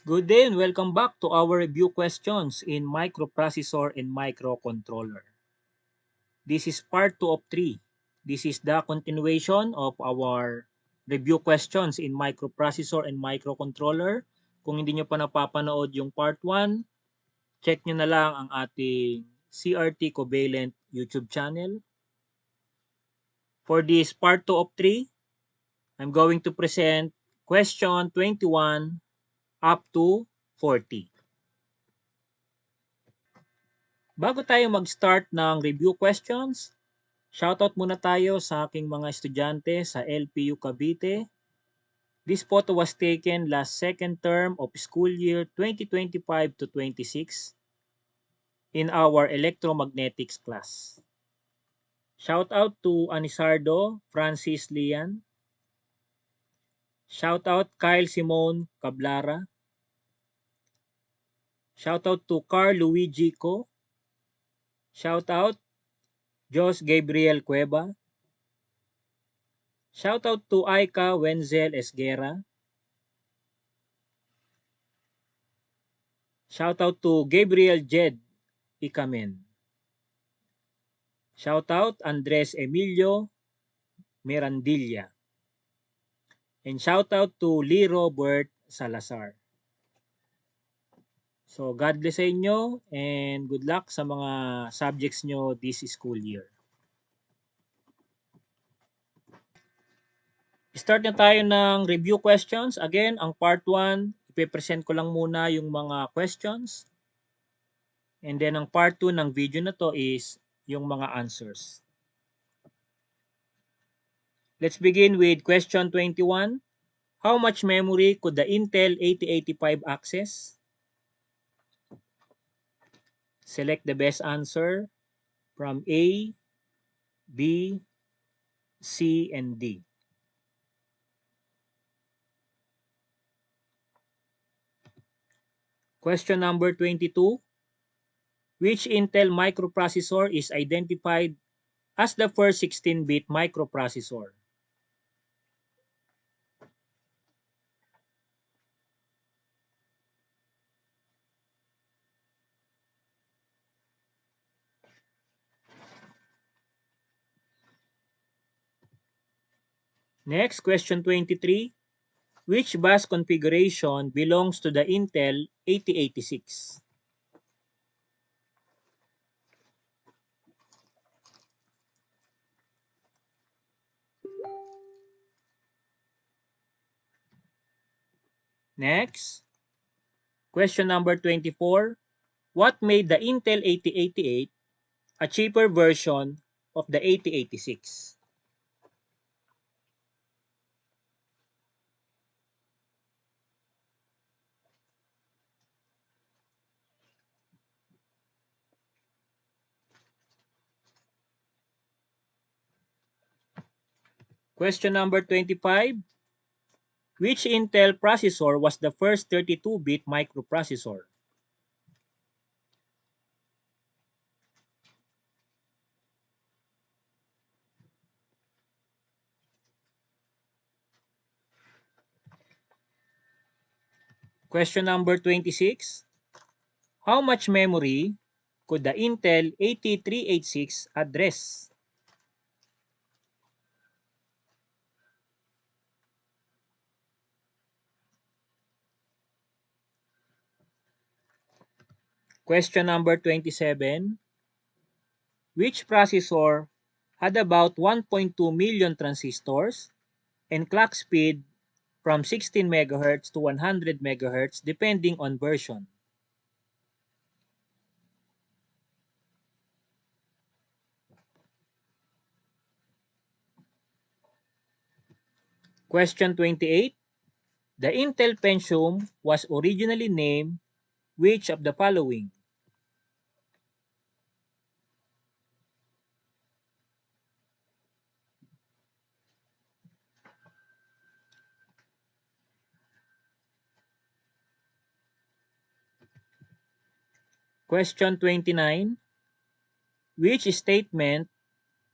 Good day and welcome back to our review questions in microprocessor and microcontroller. This is part 2 of 3. This is the continuation of our review questions in microprocessor and microcontroller. Kung hindi nyo pa napapanood yung part 1, check nyo na lang ang ating CRT Covalent YouTube channel. For this part 2 of 3, I'm going to present question 21 up to 40. Bago tayo mag-start ng review questions, shoutout muna tayo sa aking mga estudyante sa LPU Cavite. This photo was taken last second term of school year 2025 to 26 in our electromagnetics class. Shoutout to Anisardo Francis Lian. Shoutout Kyle Simone Cablara. Shoutout to Carl Luigi Co. Shoutout Jos Gabriel Cueva. Shoutout to Aika Wenzel Esguera. Shoutout to Gabriel Jed Icamen. Shoutout Andres Emilio Mirandilla. And shoutout to Lee Robert Salazar. So God bless sa inyo and good luck sa mga subjects nyo this school year. Start na tayo ng review questions. Again, ang part 1, ipipresent ko lang muna yung mga questions. And then ang part 2 ng video na to is yung mga answers. Let's begin with question 21. How much memory could the Intel 8085 access? Select the best answer from A, B, C, and D. Question number 22. Which Intel microprocessor is identified as the first 16-bit microprocessor? Next, question 23. Which bus configuration belongs to the Intel 8086? Next, question number 24. What made the Intel 8088 a cheaper version of the 8086? Question number 25. Which Intel processor was the first 32-bit microprocessor? Question number 26. How much memory could the Intel 8386 address? Question number 27. Which processor had about 1.2 million transistors and clock speed from 16 MHz to 100 MHz depending on version? Question 28. The Intel Pentium was originally named which of the following? Question 29. Which statement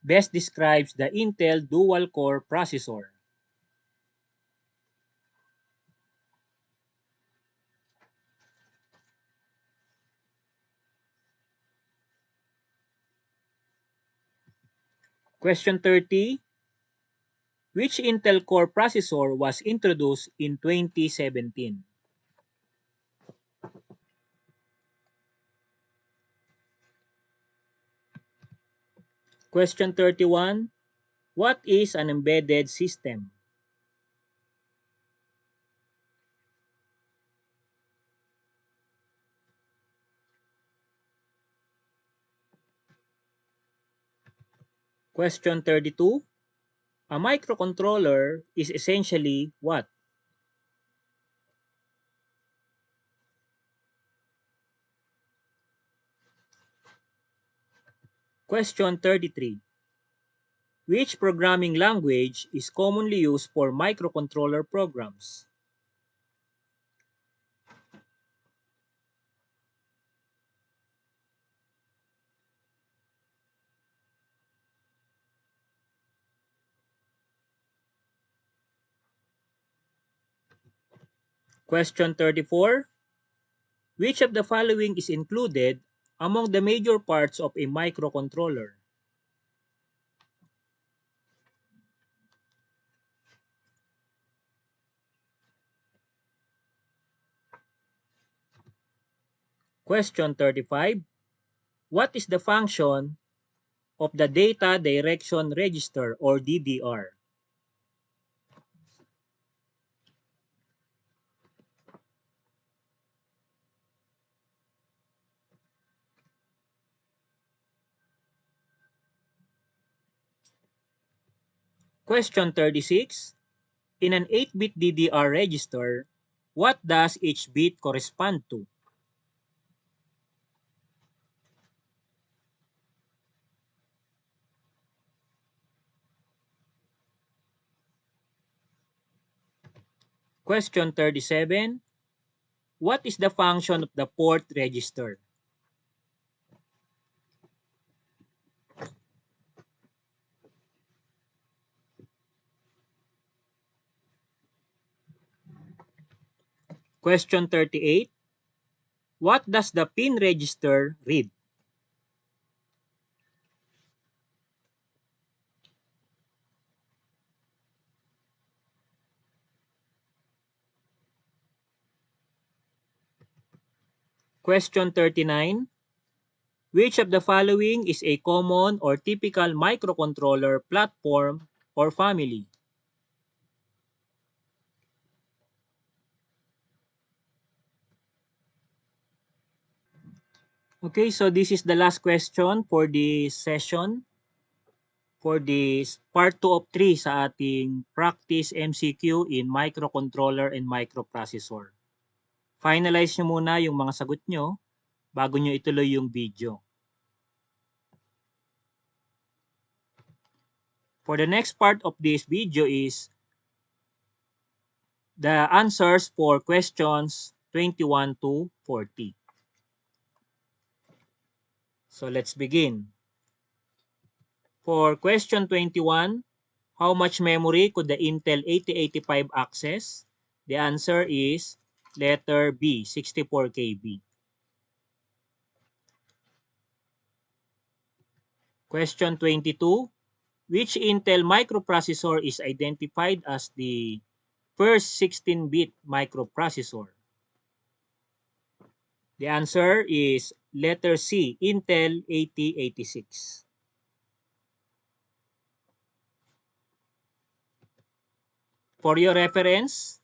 best describes the Intel dual-core processor? Question 30. Which Intel Core processor was introduced in 2017? Question 31. What is an embedded system? Question 32. A microcontroller is essentially what? Question 33. Which programming language is commonly used for microcontroller programs? Question 34. Which of the following is included among the major parts of a microcontroller? Question 35. What is the function of the Data Direction Register or DDR? Question 36. In an 8-bit DDR register, what does each bit correspond to? Question 37. What is the function of the port register? Question 38. What does the pin register read? Question 39. Which of the following is a common or typical microcontroller platform or family? Okay, so this is the last question for this session. For this part 2 of 3 sa ating practice MCQ in microcontroller and microprocessor. Finalize nyo muna yung mga sagot nyo bago nyo ituloy yung video. For the next part of this video is the answers for questions 21 to 40. So let's begin. For question 21, how much memory could the Intel 8085 access? The answer is letter B, 64 KB. Question 22, which Intel microprocessor is identified as the first 16-bit microprocessor? The answer is letter C, Intel 8086. For your reference,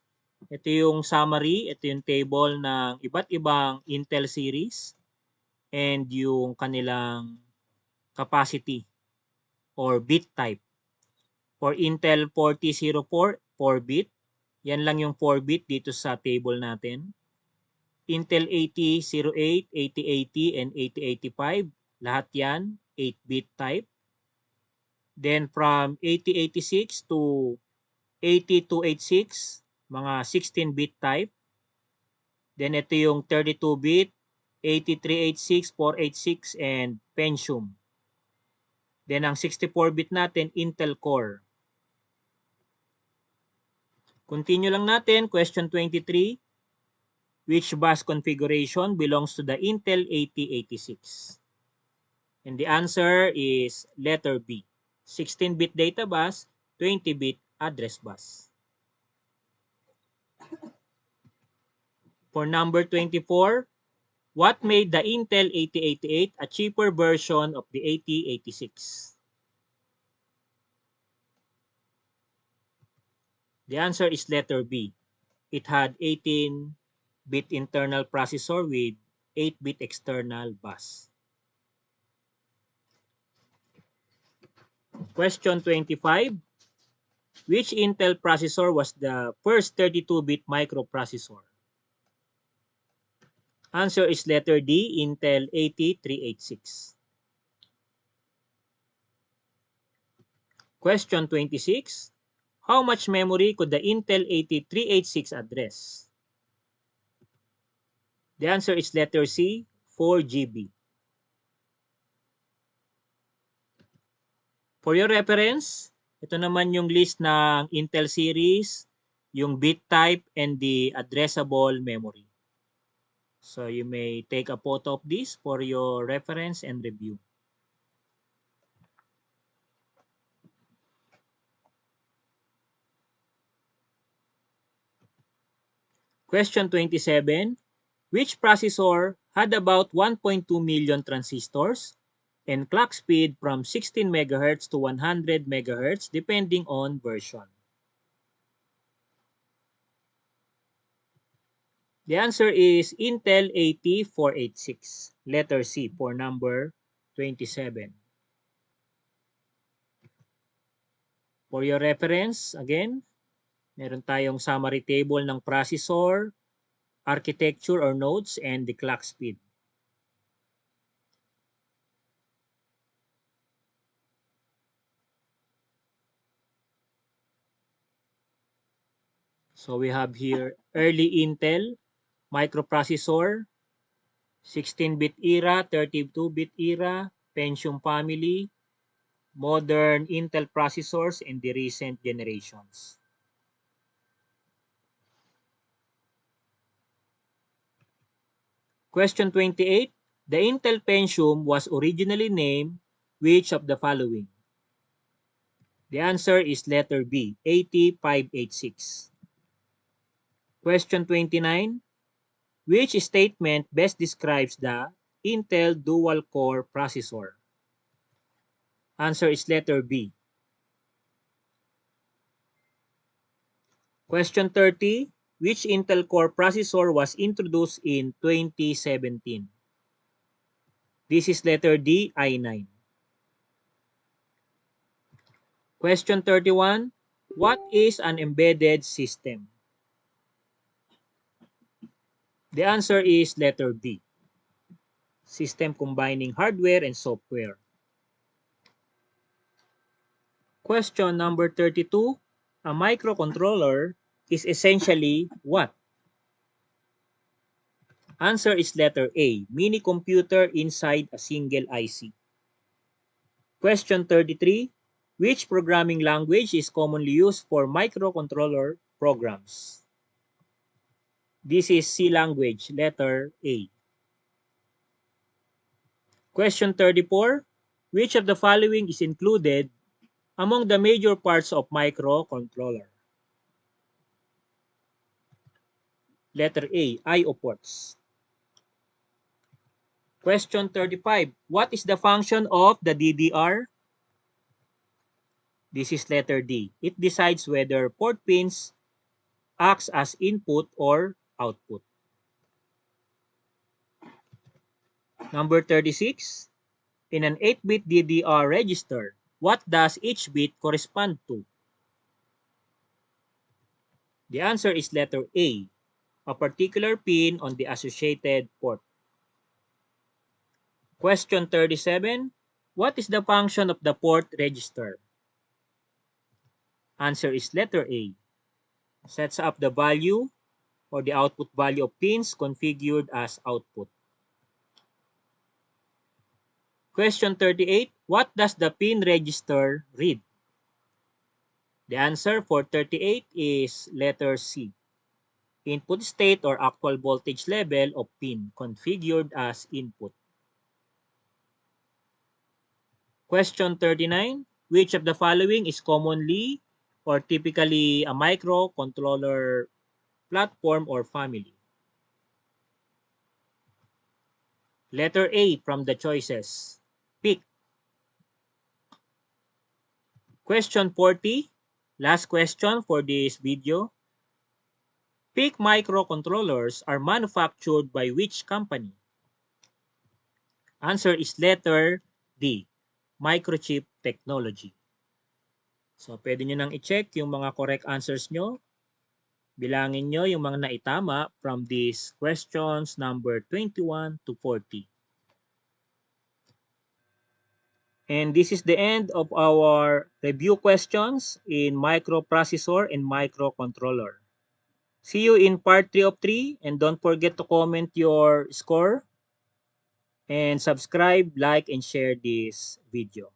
ito yung summary, ito yung table ng iba't ibang Intel series and yung kanilang capacity or bit type. For Intel 4004, 4-bit. Yan lang yung 4-bit dito sa table natin. Intel 8008, 8080, and 8085. Lahat yan, 8-bit type. Then from 8086 to 8286, mga 16-bit type. Then ito yung 32-bit, 8386, 486, and Pentium. Then ang 64-bit natin, Intel Core. Continue lang natin, question 23. Which bus configuration belongs to the Intel 8086? And the answer is letter B. 16-bit data bus, 20-bit address bus. For number 24, what made the Intel 8088 a cheaper version of the 8086? The answer is letter B. It had 18-bit internal processor with 8-bit external bus. Question 25. Which Intel processor was the first 32-bit microprocessor? Answer is letter D, Intel 8386. Question 26. How much memory could the Intel 8386 address? The answer is letter C, 4 GB. For your reference, ito naman yung list ng Intel series, yung bit type, and the addressable memory. So you may take a photo of this for your reference and review. Question 27. Which processor had about 1.2 million transistors and clock speed from 16 MHz to 100 MHz depending on version? The answer is Intel 8486, letter C for number 27. For your reference, again, meron tayong summary table ng processor, architecture or nodes, and the clock speed. So we have here early Intel microprocessor, 16-bit era, 32-bit era, Pentium family, modern Intel processors, and the recent generations. Question 28. The Intel Pentium was originally named which of the following? The answer is letter B, 8586. Question 29. Which statement best describes the Intel dual-core processor? Answer is letter B. Question 30. Which Intel Core processor was introduced in 2017? This is letter D, i9. Question 31. What is an embedded system? The answer is letter B. System combining hardware and software. Question number 32. A microcontroller is essentially what? Answer is letter A, mini computer inside a single IC. Question 33. Which programming language is commonly used for microcontroller programs? This is C language, letter A. Question 34. Which of the following is included among the major parts of microcontroller? Letter A, I/O ports. Question 35. What is the function of the DDR? This is letter D. It decides whether port pins acts as input or output. Number 36. In an 8-bit DDR register, what does each bit correspond to? The answer is letter A, a particular pin on the associated port. Question 37. What is the function of the port register? Answer is letter A. Sets up the value or the output value of pins configured as output. Question 38. What does the pin register read? The answer for 38 is letter C. Input state or actual voltage level of pin configured as input. Question 39. Which of the following is commonly or typically a microcontroller platform or family? Letter A from the choices. Pick. Question 40. Last question for this video. PIC microcontrollers are manufactured by which company? Answer is letter D, Microchip Technology. So, pwede nyo nang i-check yung mga correct answers nyo. Bilangin nyo yung mga naitama from these questions number 21 to 40. And this is the end of our review questions in microprocessor and microcontroller. See you in part 3 of 3 and don't forget to comment your score and subscribe, like, and share this video.